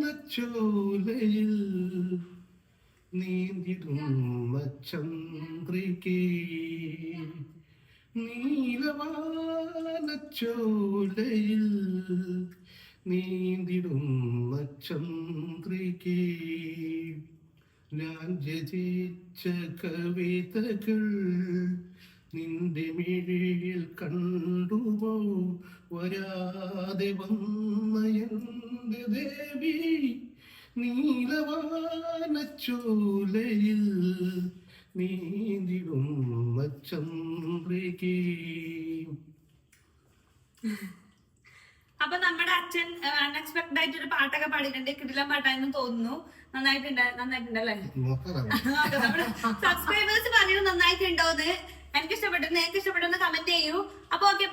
നീലവാനച്ചോലയിൽ നീന്തിടും ചന്ദ്രികേ നീലവാനച്ചോലയിൽ നീന്തിടും ചന്ദ്രികേ ഞാൻ രചിച്ച കവിതകൾ നിന്റെ മിഴിയിൽ കണ്ടുപോ വരാതെ വന്ന എന്റെ ദേവി നീലവാനച്ചോലയിൽ നീന്തിടും ചന്ദ്രികേ. അപ്പൊ നമ്മുടെ അച്ഛൻ അൺഎക്സ്പെക്ടഡ് ആയിട്ട് ഒരു പാട്ടൊക്കെ പാടിയിട്ടുണ്ട്. കിടിലൻ പാട്ടായെന്ന് തോന്നുന്നു. നന്നായിട്ടുണ്ടല്ലേ? സബ്സ്ക്രൈബേഴ്സ് പറയുന്നത് നന്നായിട്ടുണ്ടോന്ന്. എനിക്ക് ഇഷ്ടപ്പെട്ടു. നിങ്ങൾക്ക് ഇഷ്ടപ്പെട്ടെന്ന് കമന്റ് ചെയ്യൂ. അപ്പൊ ഓക്കെ.